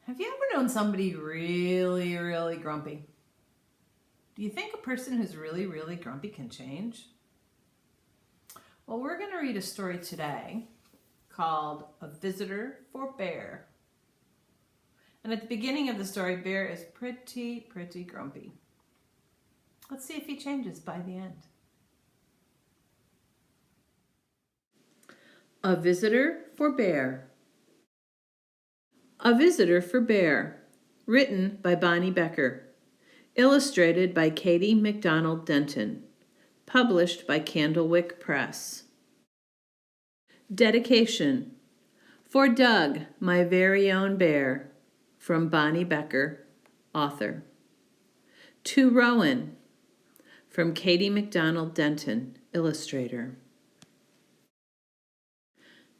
Have you ever known somebody really, really grumpy? Do you think a person who's really, really grumpy can change? Well, we're going to read a story today called A Visitor for Bear. And at the beginning of the story, Bear is pretty, pretty grumpy. Let's see if he changes by the end. A Visitor for Bear. A Visitor for Bear, written by Bonny Becker, illustrated by Katie MacDonald Denton, published by Candlewick Press. Dedication: For Doug, my very own bear, from Bonny Becker, author. To Rowan, from Katie MacDonald Denton, illustrator.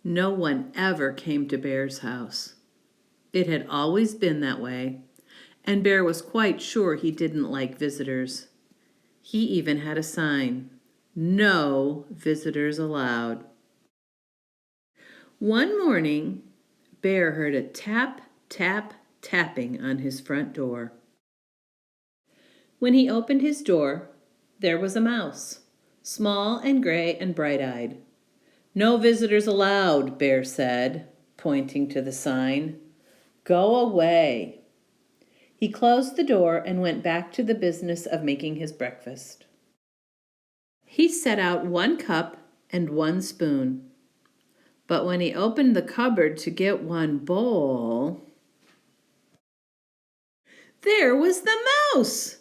No one ever came to Bear's house. It had always been that way, and Bear was quite sure he didn't like visitors. He even had a sign, "No visitors allowed." One morning, Bear heard a tap, tap, tapping on his front door. When he opened his door, there was a mouse, small and gray and bright-eyed. "No visitors allowed," Bear said, pointing to the sign. "Go away." He closed the door and went back to the business of making his breakfast. He set out 1 cup and 1 spoon. But when he opened the cupboard to get 1 bowl, there was the mouse,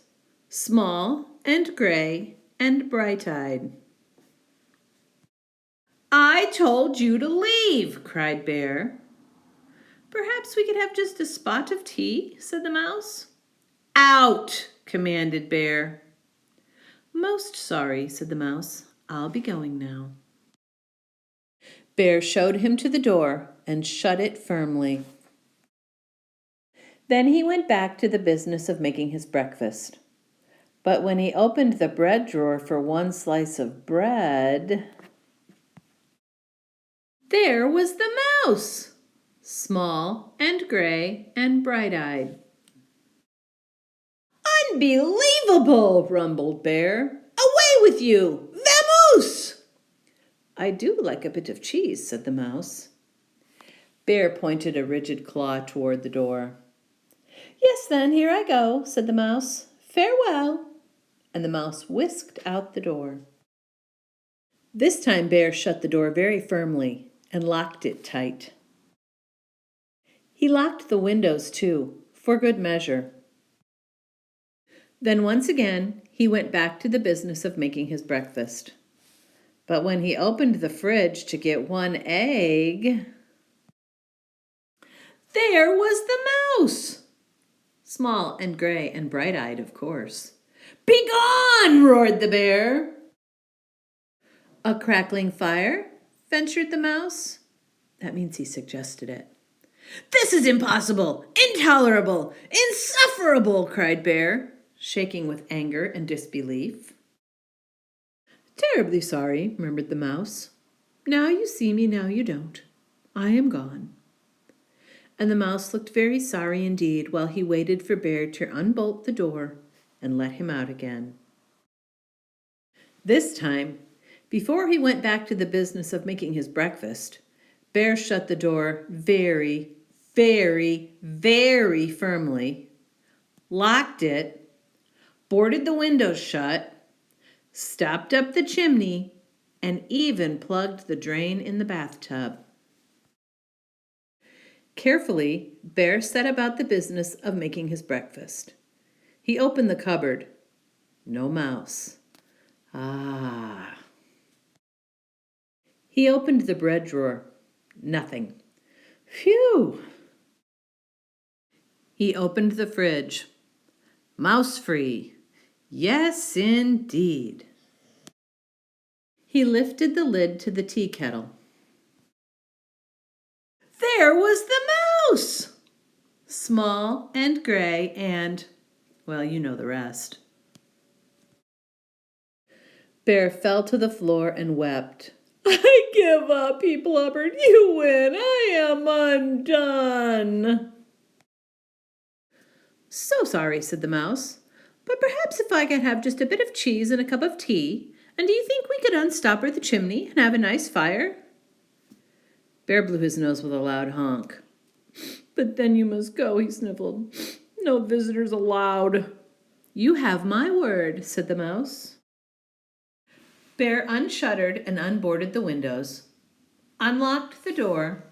small and gray and bright-eyed. "I told you to leave," cried Bear. "Perhaps we could have just a spot of tea," said the mouse. "Out!" commanded Bear. "Most sorry," said the mouse. "I'll be going now." Bear showed him to the door and shut it firmly. Then he went back to the business of making his breakfast. But when he opened the bread drawer for 1 slice of bread, there was the mouse, small and gray and bright-eyed. "Unbelievable!" rumbled Bear. "Away with you! Vamoose!" "I do like a bit of cheese," said the mouse. Bear pointed a rigid claw toward the door. "Yes, then, here I go," said the mouse. "Farewell." And the mouse whisked out the door. This time Bear shut the door very firmly and locked it tight. He locked the windows, too, for good measure. Then once again he went back to the business of making his breakfast. But when he opened the fridge to get 1 egg, there was the mouse, small and gray and bright-eyed, of course. "Begone!" roared the bear. "A crackling fire?" ventured the mouse. That means he suggested it. "This is impossible, intolerable, insufferable!" cried Bear, shaking with anger and disbelief. "Terribly sorry," murmured the mouse. "Now you see me, now you don't. I am gone." And the mouse looked very sorry indeed while he waited for Bear to unbolt the door and let him out again. This time, before he went back to the business of making his breakfast, Bear shut the door very, very, very firmly, locked it, boarded the windows shut, stopped up the chimney, and even plugged the drain in the bathtub. Carefully, Bear set about the business of making his breakfast. He opened the cupboard. No mouse. Ah. He opened the bread drawer. Nothing. Phew. He opened the fridge. Mouse-free. Yes, indeed. He lifted the lid to the tea kettle. There was the mouse! Small and gray and, well, you know the rest. Bear fell to the floor and wept. "I give up," he blubbered. "You win. I am undone." "So sorry," said the mouse, "but perhaps if I could have just a bit of cheese and a cup of tea, and do you think we could unstopper the chimney and have a nice fire?" Bear blew his nose with a loud honk. "But then you must go," he sniffled. "No visitors allowed." "You have my word," said the mouse. Bear unshuttered and unboarded the windows, unlocked the door,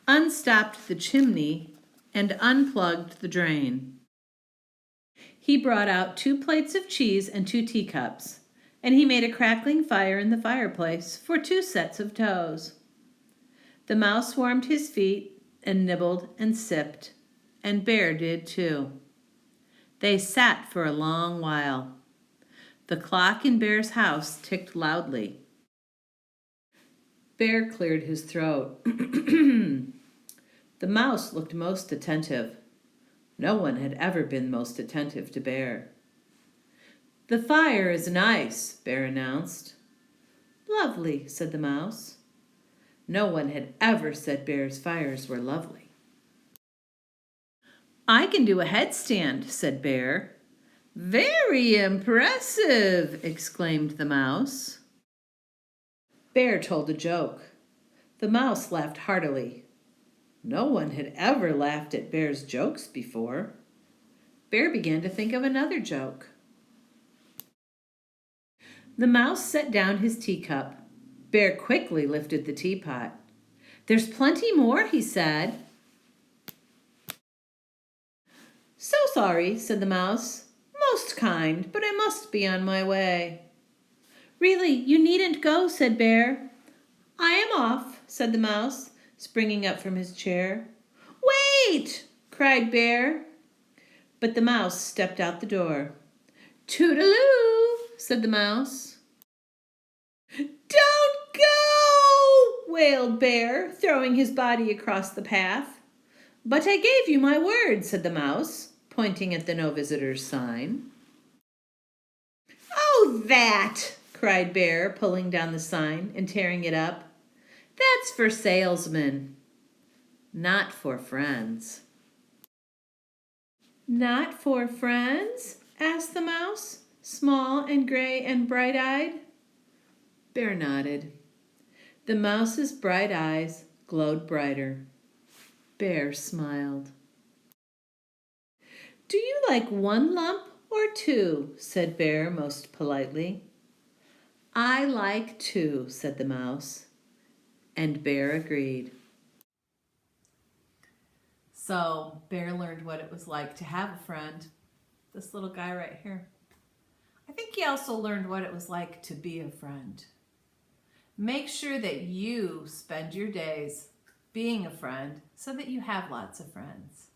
unstopped the chimney, and unplugged the drain. He brought out 2 plates of cheese and 2 teacups, and he made a crackling fire in the fireplace for 2 sets of toes. The mouse warmed his feet and nibbled and sipped, and Bear did too. They sat for a long while. The clock in Bear's house ticked loudly. Bear cleared his throat. The mouse looked most attentive. No one had ever been most attentive to Bear. "The fire is nice," Bear announced. "Lovely," said the mouse. No one had ever said Bear's fires were lovely. "I can do a headstand," said Bear. "Very impressive," exclaimed the mouse. Bear told a joke. The mouse laughed heartily. No one had ever laughed at Bear's jokes before. Bear began to think of another joke. The mouse set down his teacup. Bear quickly lifted the teapot. "There's plenty more," he said. "So sorry," said the mouse. "Most kind, but I must be on my way." "Really, you needn't go," said Bear. "I am off," said the mouse, springing up from his chair. "Wait!" cried Bear. But the mouse stepped out the door. "Toodaloo," said the mouse. "Don't go!" wailed Bear, throwing his body across the path. "But I gave you my word," said the mouse, pointing at the no visitors sign. "Oh, that!" cried Bear, pulling down the sign and tearing it up. "That's for salesmen, not for friends." "Not for friends?" asked the mouse, small and gray and bright-eyed. Bear nodded. The mouse's bright eyes glowed brighter. Bear smiled. "Do you like 1 lump or 2?" said Bear most politely. "I like 2," said the mouse, and Bear agreed. So Bear learned what it was like to have a friend, this little guy right here. I think he also learned what it was like to be a friend. Make sure that you spend your days being a friend so that you have lots of friends.